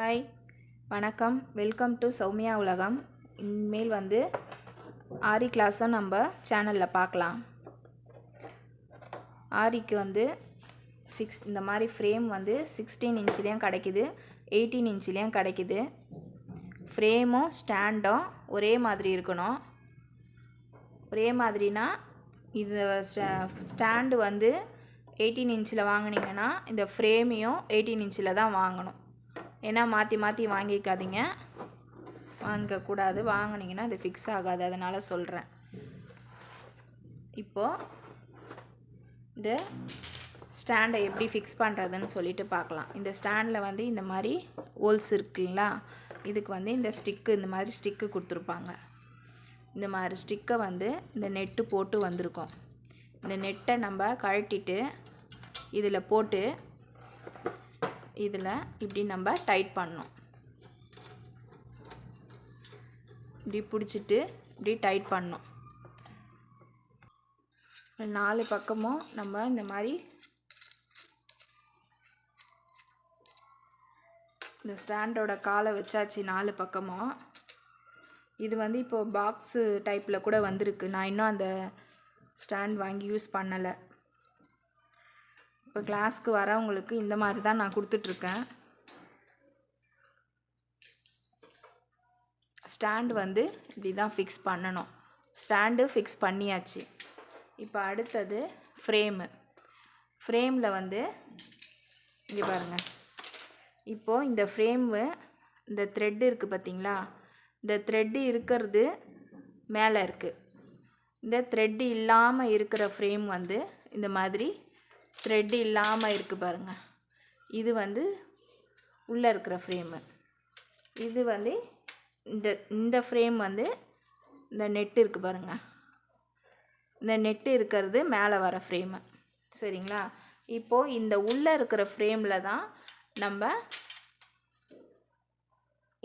Hi, வணக்கம். Welcome to Soumya உலகம். இனிமேல் வந்து ஆரி கிளாஸை நம்ம சேனலில் பார்க்கலாம். ஆரிக்கு வந்து இந்த மாதிரி ஃப்ரேம் வந்து 16 இன்ச்லேயும் கிடைக்குது, 18 இன்ச்லேயும் கிடைக்குது. ஃப்ரேமும் ஸ்டாண்டும் ஒரே மாதிரி இருக்கணும். ஒரே மாதிரினா இது ஸ்டாண்டு வந்து 18 இன்ச்சில் வாங்கினீங்கன்னா இந்த ஃப்ரேமையும் 18 இன்ச்சில் தான் வாங்கணும். ஏன்னா மாற்றி மாற்றி வாங்கிக்காதீங்க, வாங்கக்கூடாது. வாங்கினீங்கன்னா அது ஃபிக்ஸ் ஆகாது, அதனால் சொல்கிறேன். இப்போது இந்த ஸ்டாண்டை எப்படி ஃபிக்ஸ் பண்ணுறதுன்னு சொல்லிட்டு பார்க்கலாம். இந்த ஸ்டாண்டில் வந்து இந்த மாதிரி ஹோல்ஸ் இருக்குங்களா, இதுக்கு வந்து இந்த ஸ்டிக்கு, இந்த மாதிரி ஸ்டிக்கு கொடுத்துருப்பாங்க. இந்த மாதிரி ஸ்டிக்கை வந்து இந்த நெட்டு போட்டு வந்திருக்கோம். இந்த நெட்டை நம்ம கழட்டிட்டு இதில் போட்டு இதில் இப்படி நம்ம டைட் பண்ணணும். இப்படி பிடிச்சிட்டு இப்படி டைட் பண்ணணும். 4 பக்கமும் நம்ம இந்த மாதிரி இந்த ஸ்டாண்டோட காலை வச்சாச்சு 4 பக்கமும். இது வந்து இப்போது பாக்ஸு டைப்பில் கூட வந்திருக்கு. நான் இன்னும் அந்த ஸ்டாண்ட் வாங்கி யூஸ் பண்ணலை. இப்போ கிளாஸ்க்கு வரவங்களுக்கு இந்த மாதிரி தான் நான் கொடுத்துட்ருக்கேன். ஸ்டாண்டு வந்து இப்படி தான் ஃபிக்ஸ் பண்ணணும். ஸ்டாண்டு ஃபிக்ஸ் பண்ணியாச்சு. இப்போ அடுத்தது ஃப்ரேமு. ஃப்ரேமில் வந்து இங்கே பாருங்கள். இப்போது இந்த ஃப்ரேமு, இந்த த்ரெட்டு இருக்குது பார்த்தீங்களா, இந்த த்ரெட்டு இருக்கிறது மேலே இருக்குது. இந்த த்ரெட்டு இல்லாமல் இருக்கிற ஃப்ரேம் வந்து இந்த மாதிரி த்ரெட்டு இல்லாமல் இருக்குது பாருங்கள். இது வந்து உள்ளே இருக்கிற ஃப்ரேமு. இது வந்து இந்த ஃப்ரேம் வந்து இந்த நெட்டு இருக்குது பாருங்கள், இந்த நெட்டு இருக்கிறது மேலே வர ஃப்ரேமு. சரிங்களா? இப்போது இந்த உள்ளே இருக்கிற ஃப்ரேமில் தான் நம்ம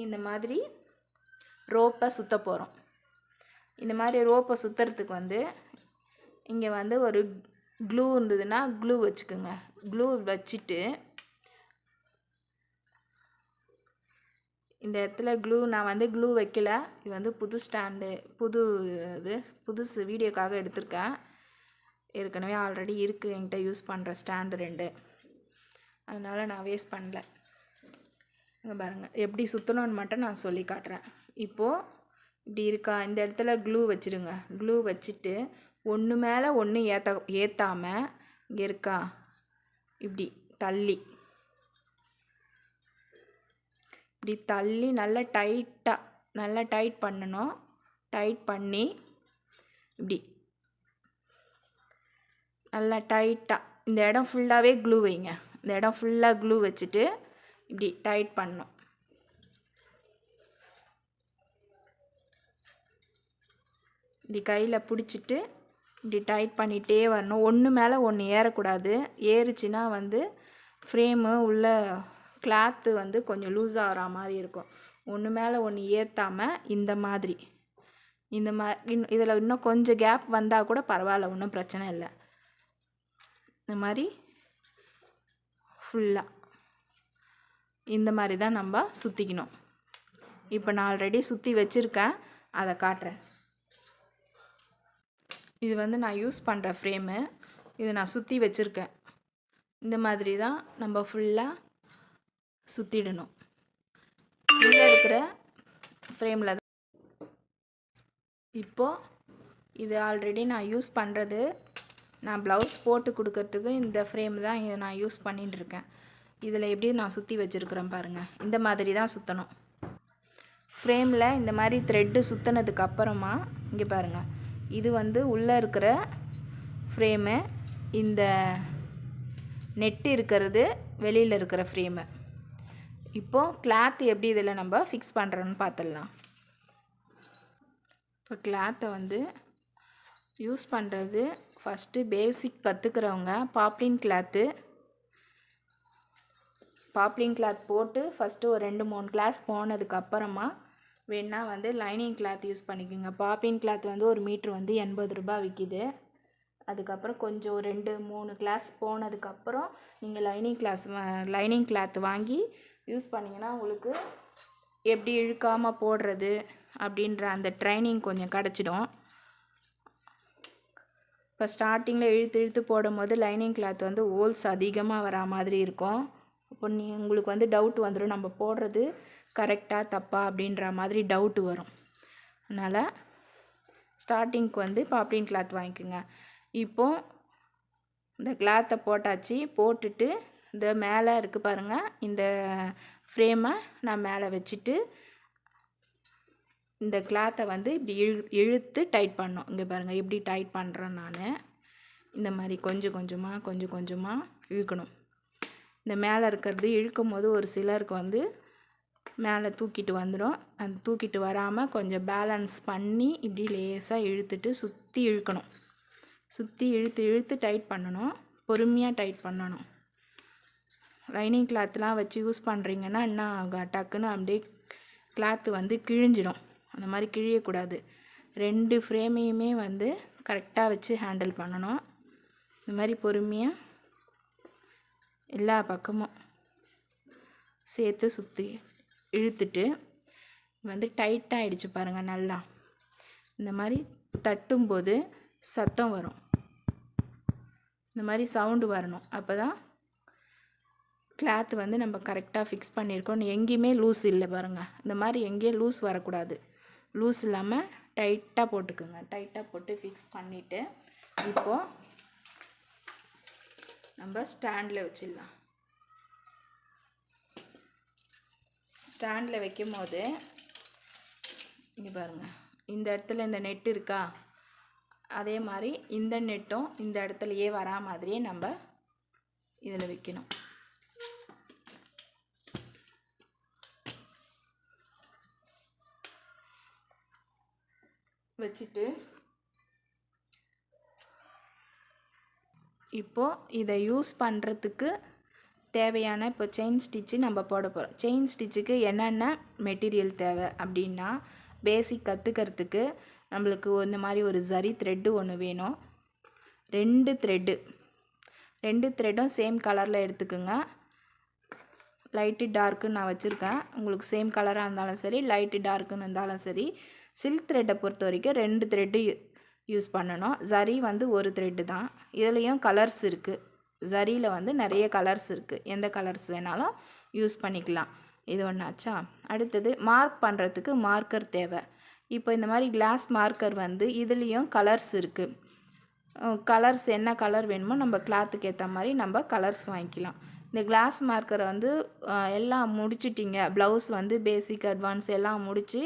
இந்த மாதிரி ரோப்பை சுற்ற போகிறோம். இந்த மாதிரி ரோப்பை சுற்றுறதுக்கு வந்து இங்கே வந்து ஒரு க்ளூ இருந்ததுன்னா க்ளூ வச்சுக்கோங்க. க்ளூ வச்சுட்டு இந்த இடத்துல நான் வந்து க்ளூ வைக்கல. இது வந்து புது ஸ்டாண்டு, புதுசு வீடியோக்காக எடுத்திருக்கேன். ஏற்கனவே ஆல்ரெடி இருக்குது என்கிட்ட யூஸ் பண்ணுற ஸ்டாண்டு 2, அதனால் நான் வேஸ்ட் பண்ணல. இங்கே பாருங்கள், எப்படி சுற்றணும்னு மட்டும் நான் சொல்லி காட்டுறேன். இப்போது இப்படி இருக்கா, இந்த இடத்துல க்ளூ வச்சுடுங்க. க்ளூ வச்சுட்டு ஒன்று மேலே ஒன்று ஏற்றாமல் இங்கே இருக்கா, இப்படி தள்ளி நல்லா டைட் பண்ணணும். டைட் பண்ணி இப்படி நல்லா டைட்டாக இந்த இடம் ஃபுல்லாகவே க்ளூ வைங்க. இந்த இடம் ஃபுல்லாக க்ளூ வச்சுட்டு இப்படி டைட் பண்ணணும். இப்படி கையில் பிடிச்சிட்டு இப்படி டைட் பண்ணிகிட்டே வரணும். ஒன்று மேலே ஒன்று ஏறக்கூடாது. ஏறிச்சின்னா வந்து ஃப்ரேமு உள்ள கிளாத்து வந்து கொஞ்சம் லூஸ் ஆகிற மாதிரி இருக்கும். ஒன்று மேலே ஒன்று ஏற்றாமல் இந்த மாதிரி இதில் இன்னும் கொஞ்சம் கேப் வந்தால் கூட பரவாயில்ல, ஒன்றும் பிரச்சனை இல்லை. இந்த மாதிரி ஃபுல்லாக இந்த மாதிரி தான் நம்ம சுற்றிக்கணும். இப்போ நான் ஆல்ரெடி சுற்றி வச்சுருக்கேன், அதை காட்டுறேன். இது வந்து நான் யூஸ் பண்ணுற ஃப்ரேமு. இது நான் சுற்றி வச்சுருக்கேன். இந்த மாதிரி தான் நம்ம ஃபுல்லாக சுற்றிடணும். உள்ளே இருக்கிற ஃப்ரேமில் தான். இப்போது இது ஆல்ரெடி நான் யூஸ் பண்ணுறது, நான் ப்ளவுஸ் போட்டு கொடுக்கறதுக்கு இந்த ஃப்ரேம் தான் இதை நான் யூஸ் பண்ணிட்டுருக்கேன். இதில் எப்படி நான் சுற்றி வச்சுருக்கிறேன் பாருங்கள். இந்த மாதிரி தான் சுற்றணும். ஃப்ரேமில் இந்த மாதிரி த்ரெட்டு சுற்றினதுக்கு அப்புறமா இங்கே பாருங்கள், இது வந்து உள்ளே இருக்கிற ஃப்ரேமு, இந்த நெட்டு இருக்கிறது வெளியில் இருக்கிற ஃப்ரேமு. இப்போது கிளாத் எப்படி இதில் நம்ம ஃபிக்ஸ் பண்ணுறோன்னு பார்த்துடலாம். இப்போ கிளாத்தை வந்து யூஸ் பண்ணுறது ஃபஸ்ட்டு பேசிக் கற்றுக்கிறவங்க பாப்ளின் கிளாத் போட்டு ஃபஸ்ட்டு ஒரு 2-3 கிளாஸ் போனதுக்கப்புறமா வேணால் வந்து லைனிங் கிளாத் யூஸ் பண்ணிக்கோங்க. பாப்ளின் கிளாத் வந்து ஒரு மீட்ரு வந்து 80 ரூபாய் விற்கிது. அதுக்கப்புறம் கொஞ்சம் 2-3 கிளாஸ் போனதுக்கப்புறம் நீங்கள் லைனிங் கிளாத் வாங்கி யூஸ் பண்ணிங்கன்னா உங்களுக்கு எப்படி இழுக்காமல் போடுறது அப்படின்ற அந்த ட்ரைனிங் கொஞ்சம் கிடச்சிடும். இப்போ ஸ்டார்டிங்கில் இழுத்து போடும் போது லைனிங் கிளாத் வந்து ஹோல்ஸ் அதிகமாக வரா மாதிரி இருக்கும். இப்போ உங்களுக்கு வந்து டவுட் வந்துடும், நம்ம போடுறது கரெக்டாக தப்பா அப்படின்ற மாதிரி டவுட்டு வரும். அதனால் ஸ்டார்டிங்க்கு வந்து பாப்ளின் கிளாத் வாங்கிக்கோங்க. இப்போது இந்த கிளாத்தை போட்டாச்சு. போட்டுட்டு இந்த மேலே இருக்குது பாருங்கள், இந்த ஃப்ரேமை நான் மேலே வச்சுட்டு இந்த கிளாத்தை வந்து இப்படி இழுத்து டைட் பண்ணோம். இங்கே பாருங்கள் எப்படி டைட் பண்ணுறேன் நான். இந்த மாதிரி கொஞ்சம் கொஞ்சமாக இழுக்கணும். இந்த மேலே இருக்கிறது இழுக்கும் போது ஒரு சிலருக்கு வந்து மேலே தூக்கிட்டு வந்துடும். அந்த தூக்கிட்டு வராமல் கொஞ்சம் பேலன்ஸ் பண்ணி இப்படி லேசாக இழுத்துட்டு சுற்றி இழுக்கணும். சுற்றி இழுத்து டைட் பண்ணணும். பொறுமையாக டைட் பண்ணணும். லைனிங் கிளாத்லாம் வச்சு யூஸ் பண்ணுறீங்கன்னா என்ன ஆகும், டக்குன்னு அப்படியே கிளாத்து வந்து கிழிஞ்சிடும். அந்த மாதிரி கிழியக்கூடாது. 2 ஃப்ரேமையுமே வந்து கரெக்டாக வச்சு ஹேண்டில் பண்ணணும். இந்த மாதிரி பொறுமையாக எல்லா பக்கமும் சேர்த்து சுற்றி இழுத்துட்டு வந்து டைட்டாக ஆகிடுச்சு பாருங்கள். நல்லா இந்த மாதிரி தட்டும்போது சத்தம் வரும். இந்த மாதிரி சவுண்டு வரணும். அப்போ தான் கிளாத் வந்து நம்ம கரெக்டாக ஃபிக்ஸ் பண்ணியிருக்கோம். எங்கேயுமே லூஸ் இல்லை பாருங்கள். இந்த மாதிரி எங்கேயும் லூஸ் வரக்கூடாது. லூஸ் இல்லாமல் டைட்டாக போட்டுக்குங்க. டைட்டாக போட்டு ஃபிக்ஸ் பண்ணிவிட்டு இப்போது நம்ம ஸ்டாண்டில் வச்சிடலாம். ஸ்டாண்டில் வைக்கும் போது இங்கே பாருங்கள், இந்த இடத்துல இந்த நெட் இருக்கா, அதே மாதிரி இந்த நெட்டும் இந்த இடத்துலையே வரா மாதிரியே நம்ம இதில் வைக்கணும். வச்சுட்டு இப்போது இதை யூஸ் பண்ணுறதுக்கு தேவையான இப்போ செயின் ஸ்டிச்சு நம்ம போட போகிறோம். செயின் ஸ்டிச்சுக்கு என்னென்ன மெட்டீரியல் தேவை அப்படின்னா, பேசிக் கற்றுக்கிறதுக்கு நம்மளுக்கு இந்த மாதிரி ஒரு ஜரி த்ரெட்டு ஒன்று வேணும். 2 த்ரெட்டும் சேம் கலரில் எடுத்துக்குங்க. லைட்டு டார்க்குன்னு நான் வச்சுருக்கேன். உங்களுக்கு சேம் கலராக இருந்தாலும் சரி, லைட்டு டார்க்குன்னு இருந்தாலும் சரி. சில்க் த்ரெட்டை பொறுத்த வரைக்கும் 2 த்ரெட்டு யூஸ் பண்ணணும். ஜரி வந்து ஒரு த்ரெட்டு தான். இதுலேயும் கலர்ஸ் இருக்குது. ஜரியில் வந்து நிறைய கலர்ஸ் இருக்குது. எந்த கலர்ஸ் வேணாலும் யூஸ் பண்ணிக்கலாம். இது ஒன்றாச்சா. அடுத்தது மார்க் பண்ணுறதுக்கு மார்க்கர் தேவை. இப்போ இந்த மாதிரி கிளாஸ் மார்க்கர் வந்து இதுலேயும் கலர்ஸ் இருக்குது. கலர்ஸ் என்ன கலர் வேணுமோ நம்ம கிளாத்துக்கு ஏற்ற மாதிரி நம்ம கலர்ஸ் வாங்கிக்கலாம். இந்த கிளாஸ் மார்க்கரை வந்து எல்லாம் முடிச்சிட்டிங்க, ப்ளவுஸ் வந்து பேசிக் அட்வான்ஸ் எல்லாம் முடித்து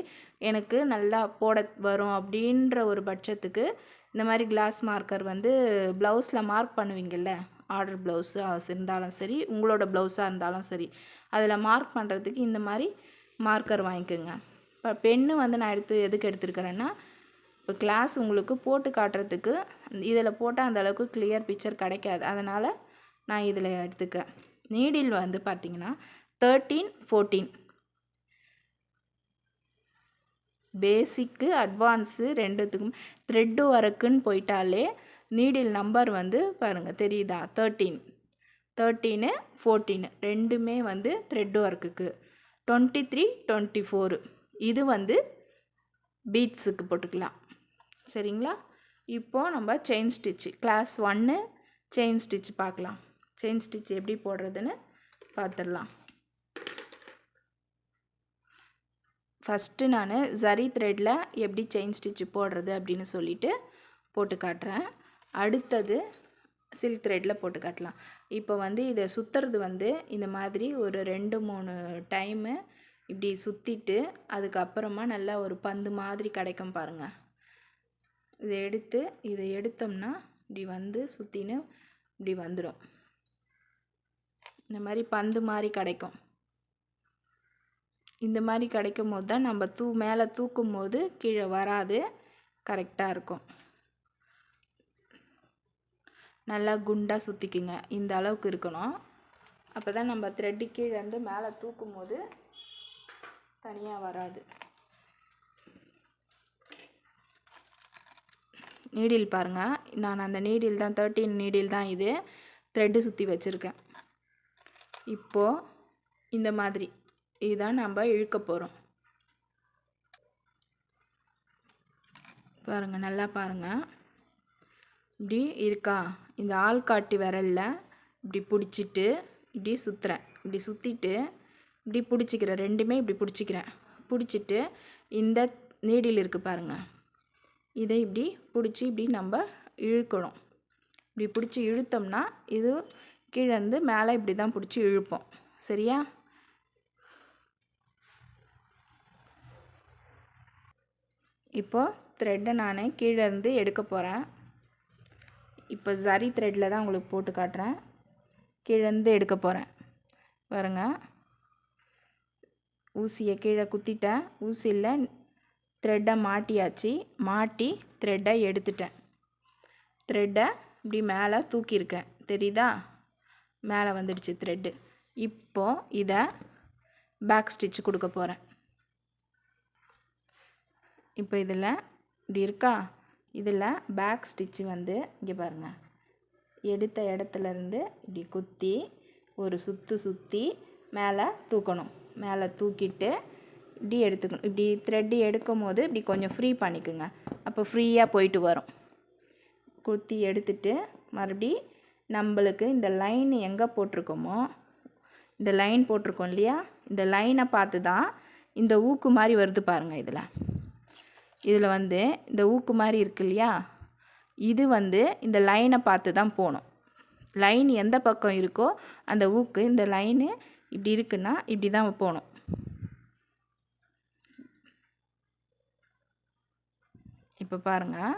எனக்கு நல்லா போட வரும் அப்படின்ற ஒரு பட்சத்துக்கு இந்த மாதிரி கிளாஸ் மார்க்கர் வந்து ப்ளவுஸில் மார்க் பண்ணுவீங்கள்ல, ஆர்டர் ப்ளவுஸு இருந்தாலும் சரி, உங்களோட ப்ளவுஸாக இருந்தாலும் சரி, அதில் மார்க் பண்ணுறதுக்கு இந்த மாதிரி மார்க்கர் வாங்கிக்கோங்க. இப்போ பென்னு வந்து நான் எதுக்கு எடுத்துருக்கிறேன்னா, இப்போ கிளாஸ் உங்களுக்கு போட்டு காட்டுறதுக்கு இதில் போட்டால் அந்தளவுக்கு கிளியர் பிக்சர் கிடைக்காது. அதனால் நான் இதில் எடுத்துக்கிறேன். நீடில் வந்து பார்த்திங்கன்னா 13, 14 பேசிக்கு அட்வான்ஸு ரெண்டுத்துக்கும் த்ரெட்டு ஒர்க்குன்னு போயிட்டாலே நீடில் நம்பர் வந்து பாருங்கள் தெரியுதா, 13, 14 ரெண்டுமே வந்து த்ரெட் ஒர்க்குக்கு. 23, 24 இது வந்து பீட்ஸுக்கு போட்டுக்கலாம். சரிங்களா. இப்போது நம்ம chain stitch class 1 chain stitch பார்க்கலாம். செயின் ஸ்டிச் எப்படி போடுறதுன்னு பார்த்துடலாம். ஃபஸ்ட்டு நான் ஜரி த்ரெட்டில் எப்படி செயின் ஸ்டிச்சு போடுறது அப்படின்னு சொல்லிட்டு போட்டு காட்டுறேன். அடுத்தது சில்க் த்ரெட்டில் போட்டு காட்டலாம். இப்போ வந்து இதை சுற்றுறது வந்து இந்த மாதிரி ஒரு 2-3 டைமு இப்படி சுற்றிட்டு அதுக்கப்புறமா நல்லா ஒரு பந்து மாதிரி கிடைக்கும் பாருங்கள். இதை எடுத்தோம்னா இப்படி வந்து சுற்றின்னு இப்படி வந்துடும். இந்த மாதிரி பந்து மாதிரி கிடைக்கும். இந்த மாதிரி கிடைக்கும் போது தான் நம்ம மேலே தூக்கும் போது கீழே வராது, கரெக்டாக இருக்கும். நல்லா குண்டாக சுற்றிக்குங்க. இந்த அளவுக்கு இருக்கணும். அப்போ தான் நம்ம த்ரெட்டு கீழே இருந்து மேலே தூக்கும் போது தனியாக வராது. நீடில் பாருங்கள், நான் அந்த நீடில் தான் 13 நீடில் தான் இது த்ரெட்டு சுற்றி வச்சுருக்கேன். இப்போது இந்த மாதிரி இதுதான் நம்ம இழுக்க போகிறோம். பாருங்கள், நல்லா பாருங்கள். இப்படி இருக்கா, இந்த ஆள்காட்டி விரலில் இப்படி பிடிச்சிட்டு இப்படி சுற்றுறேன். இப்படி சுற்றிட்டு இப்படி பிடிச்சிக்கிறேன். ரெண்டுமே இப்படி பிடிச்சிக்கிறேன். பிடிச்சிட்டு இந்த நீடில் இருக்குது பாருங்கள், இதை இப்படி பிடிச்சி இப்படி நம்ம இழுக்கணும். இப்படி பிடிச்சி இழுத்தோம்னா இது கீழே இருந்து மேலே இப்படி தான் பிடிச்சி இழுப்போம். சரியா? இப்போது த்ரெட்டை நான் கீழே இருந்து எடுக்க போகிறேன். இப்போ ஜரி த்ரெட்டில் தான் உங்களுக்கு போட்டு காட்டுறேன். கீழேருந்து எடுக்க போகிறேன். பாருங்க, ஊசியை கீழே குத்திட்டேன். ஊசியில் த்ரெட்டை மாட்டியாச்சு. மாட்டி த்ரெட்டை எடுத்துட்டேன். த்ரெட்டை இப்படி மேலே தூக்கியிருக்கேன். தெரியுதா? மேலே வந்துடுச்சு த்ரெட்டு. இப்போது இதை பேக் ஸ்டிச் கொடுக்க போகிறேன். இப்போ இதில் இப்படி இருக்கா, இதில் பேக் ஸ்டிச்சு வந்து இங்கே பாருங்கள், எடுத்த இடத்துலேருந்து இப்படி குத்தி ஒரு சுற்றி மேலே தூக்கணும். மேலே தூக்கிட்டு இப்படி எடுத்துக்கணும். இப்படி த்ரெட்டு எடுக்கும் போது இப்படி கொஞ்சம் ஃப்ரீ பண்ணிக்கோங்க. அப்போ ஃப்ரீயாக போயிட்டு வரும். குத்தி எடுத்துட்டு மறுபடி நம்மளுக்கு இந்த லைன் எங்கே போட்டிருக்கோமோ, இந்த லைன் போட்டிருக்கோம் இல்லையா, இந்த லைனை பார்த்து தான் இந்த ஊக்கு மாதிரி வருது பாருங்கள். இதில் வந்து இந்த ஊக்கு மாதிரி இருக்கு இல்லையா, இது வந்து இந்த லைனை பார்த்து தான் போகணும். லைன் எந்த பக்கம் இருக்கோ அந்த ஊக்கு, இந்த லைனு இப்படி இருக்குன்னா இப்படி தான் போகணும். இப்போ பாருங்கள்,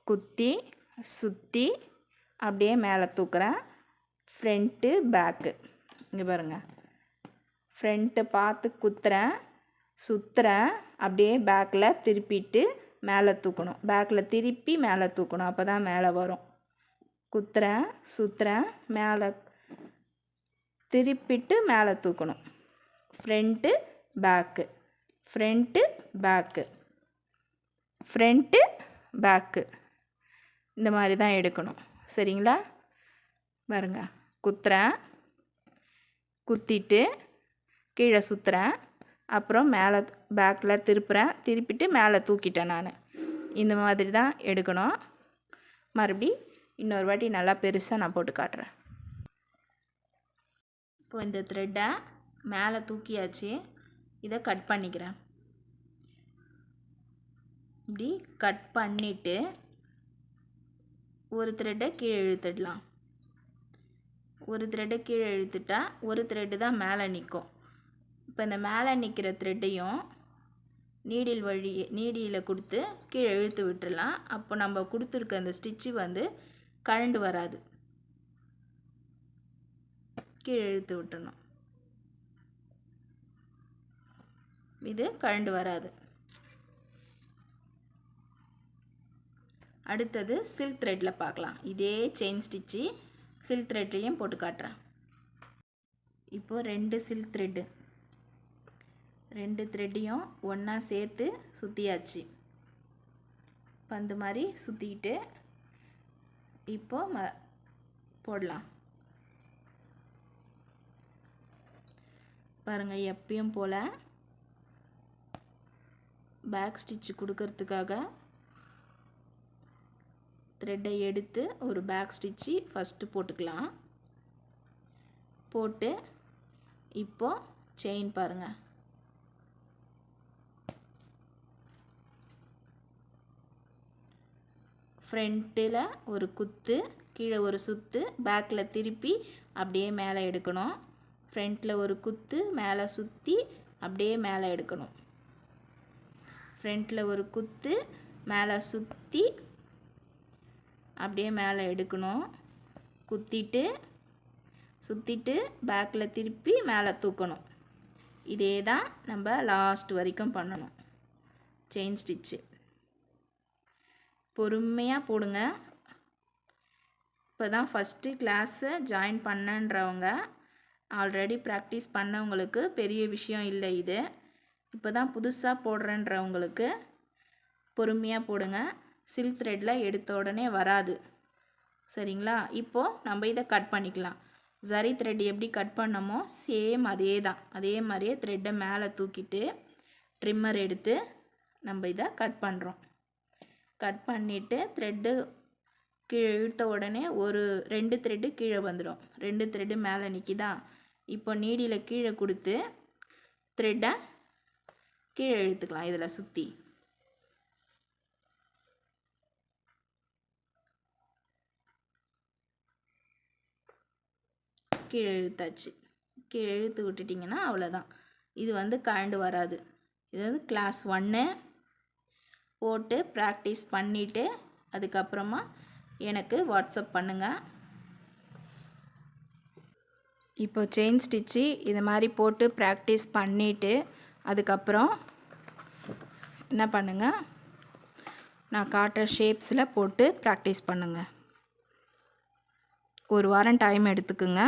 குத்தி சுற்றி அப்படியே மேலே தூக்குறேன். ஃப்ரண்ட்டு பேக்கு, இங்கே பாருங்கள், ஃப்ரண்ட்டை பார்த்து குத்துறேன், சுற்றுறேன், அப்படியே பேக்கில் திருப்பிட்டு மேலே தூக்கணும். பேக்கில் திருப்பி மேலே தூக்கணும், அப்போ தான் மேலே வரும். குத்துறேன், சுற்றுறேன், மேலே திருப்பிட்டு மேலே தூக்கணும். Front back, front back, front back, இந்த மாதிரி தான் எடுக்கணும். சரிங்களா? பாருங்க, குத்துறேன், குத்திட்டு கீழே சுற்றுறேன், அப்புறம் மேலே பேக்கில் திருப்புறேன், திருப்பிட்டு மேலே தூக்கிட்டேன் நான். இந்த மாதிரி தான் எடுக்கணும். மறுபடி இன்னொரு வாட்டி நல்லா பெருசாக நான் போட்டு காட்டுறேன். இப்போ இந்த த்ரெட்டை மேலே தூக்கியாச்சு. இதை கட் பண்ணிக்கிறேன். இப்படி கட் பண்ணிவிட்டு ஒரு த்ரெட்டை கீழே இழுத்துடலாம். ஒரு த்ரெட்டை கீழே இழுத்துட்டா ஒரு த்ரெட்டு தான் மேலே நிற்கும். இப்போ இந்த மேலே நிற்கிற த்ரெட்டையும் நீடியில் கொடுத்து கீழே இழுத்து விட்டுடலாம். அப்போ நம்ம கொடுத்துருக்க அந்த ஸ்டிச்சு வந்து கழண்டு வராது. கீழே இழுத்து விட்டுடணும். இது கழண்டு வராது. அடுத்தது சில்க் த்ரெட்டில் பார்க்கலாம். இதே செயின் ஸ்டிச்சு சில்க் த்ரெட்லேயும் போட்டு காட்டுறேன். இப்போது ரெண்டு த்ரெட்டையும் ஒன்றா சேர்த்து சுற்றியாச்சு. பந்து மாதிரி சுற்றிக்கிட்டு இப்போது போடலாம். பாருங்கள், எப்பயும் போல் பேக் ஸ்டிச்சு கொடுக்கறதுக்காக த்ரெட்டை எடுத்து ஒரு பேக் ஸ்டிச்சு ஃபஸ்ட்டு போட்டுக்கலாம். போட்டு இப்போது செயின் பாருங்கள், ஃப்ரண்ட்டில் ஒரு குத்து, கீழே ஒரு சுற்று, பேக்கில் திருப்பி அப்படியே மேலே எடுக்கணும். ஃப்ரண்ட்டில் ஒரு குத்து, மேலே சுற்றி அப்படியே மேலே எடுக்கணும். ஃப்ரண்ட்டில் ஒரு குத்து, மேலே சுற்றி அப்படியே மேலே எடுக்கணும். சுற்றிட்டு பேக்கில் திருப்பி மேலே தூக்கணும். இதே தான் நம்ம லாஸ்ட் வரைக்கும் பண்ணணும். செயின் ஸ்டிச்சு பொறுமையாக போடுங்க. இப்போ தான் ஃபஸ்ட்டு கிளாஸை ஜாயின் பண்ணன்றவங்க, ஆல்ரெடி ப்ராக்டிஸ் பண்ணவங்களுக்கு பெரிய விஷயம் இல்லை இது. இப்போ தான் புதுசாக போடுறேன்றவங்களுக்கு பொறுமையாக போடுங்க. சில்க் த்ரெட்டில் எடுத்த உடனே வராது. சரிங்களா? இப்போது நம்ம இதை கட் பண்ணிக்கலாம். சரி த்ரெட் எப்படி கட் பண்ணமோ சேம் அதே தான், அதே மாதிரியே த்ரெட்டை மேலே தூக்கிட்டு ட்ரிம்மர் எடுத்து நம்ம இதை கட் பண்ணுறோம். கட் பண்ணிவிட்டு த்ரெட்டு கீழே இழுத்த உடனே ஒரு 2 த்ரெட்டு கீழே வந்துடும். 2 த்ரெட்டு மேலே நிற்கிதா? இப்போ நீடியில் கீழே கொடுத்து த்ரெட்டை கீழே இழுத்துக்கலாம். இதில் சுற்றி கீழே இழுத்தாச்சு. கீழே இழுத்து விட்டுட்டிங்கன்னா அவ்வளோதான். இது வந்து கழண்டு வராது. இது வந்து கிளாஸ் 1 போட்டு ப்ராக்டிஸ் பண்ணிவிட்டு அதுக்கப்புறமா எனக்கு வாட்ஸ்அப் பண்ணுங்கள். இப்போ செயின் ஸ்டிச்சு இது மாதிரி போட்டு ப்ராக்டிஸ் பண்ணிவிட்டு அதுக்கப்புறம் என்ன பண்ணுங்கள், நான் காட்டுற ஷேப்ஸில் போட்டு ப்ராக்டிஸ் பண்ணுங்கள். ஒரு வாரம் டைம் எடுத்துக்குங்க.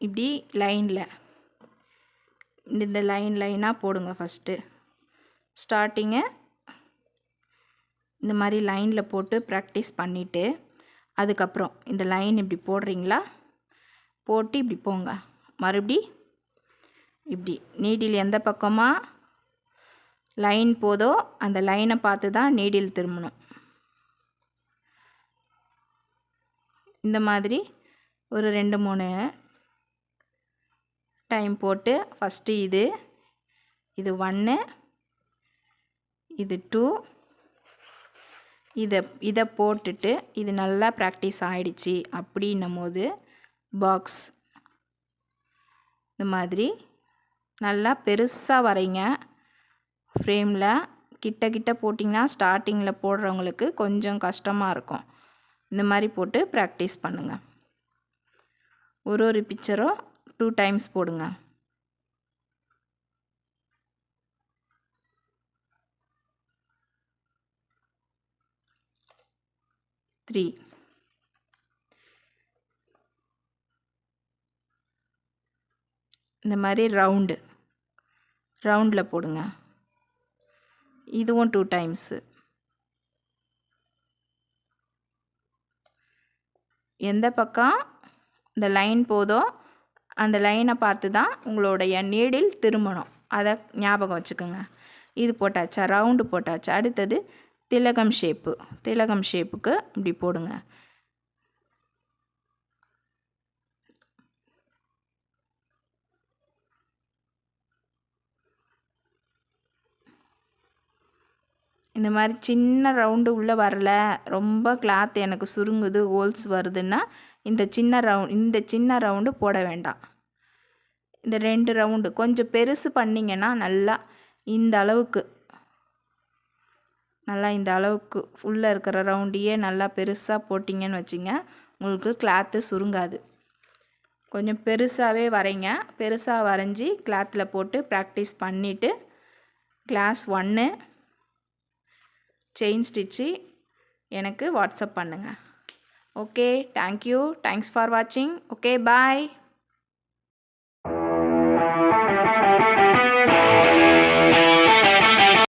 இப்படி லைனில் இந்த லைனாக போடுங்க. ஃபஸ்ட்டு ஸ்டார்டிங்கை இந்த மாதிரி லைனில் போட்டு ப்ராக்டிஸ் பண்ணிவிட்டு அதுக்கப்புறம் இந்த லைன் இப்படி போடுறீங்களா, போட்டு இப்படி போங்க. மறுபடி இப்படி நீடில் எந்த பக்கமாக லைன் போதோ அந்த லைனை பார்த்து தான் நீடில் திரும்பணும். இந்த மாதிரி ஒரு 2-3 டைம் போட்டு ஃபஸ்ட்டு இது 1, இது 2, இதை போட்டுட்டு இது நல்லா ப்ராக்டிஸ் ஆகிடுச்சி அப்படின்னும் போது பாக்ஸ் இந்த மாதிரி நல்லா பெருசாக வரைங்க. ஃப்ரேமில் கிட்ட போட்டிங்கன்னா ஸ்டார்டிங்கில் போடுறவங்களுக்கு கொஞ்சம் கஷ்டமாக இருக்கும். இந்த மாதிரி போட்டு ப்ராக்டிஸ் பண்ணுங்கள். ஒரு பிக்சரும் 2 டைம்ஸ் போடுங்க. இந்த மாதிரி ரவுண்டில் போடுங்க. இதுவும் 2 டைம்ஸு. எந்த பக்கம் இந்த லைன் போதோ அந்த லைனை பார்த்து தான் உங்களுடைய நீடில் திரும்பணும். அதை ஞாபகம் வச்சுக்கோங்க. இது போட்டாச்சா, ரவுண்டு போட்டாச்சு. அடுத்தது திலகம் ஷேப்புக்கு இப்படி போடுங்க. இந்த மாதிரி சின்ன ரவுண்டு உள்ளே வரல, ரொம்ப கிளாத் எனக்கு சுருங்குது, ஹோல்ஸ் வருதுன்னா இந்த சின்ன ரவுண்டு போட வேண்டாம். இந்த 2 ரவுண்டு கொஞ்சம் பெருசு பண்ணிங்கன்னா நல்லா இந்த அளவுக்கு உள்ளே இருக்கிற ரவுண்டையே நல்லா பெருசாக போட்டிங்கன்னு வச்சிங்க, உங்களுக்கு கிளாத்து சுருங்காது. கொஞ்சம் பெருசாகவே வரைங்க. பெருசாக வரைஞ்சி கிளாத்தில் போட்டு ப்ராக்டிஸ் பண்ணிவிட்டு கிளாஸ் 1 செயின் ஸ்டிச்சு எனக்கு வாட்ஸ்அப் பண்ணுங்கள். Okay, thank you. தேங்க்ஸ் ஃபார் வாட்சிங். ஓகே, பாய்.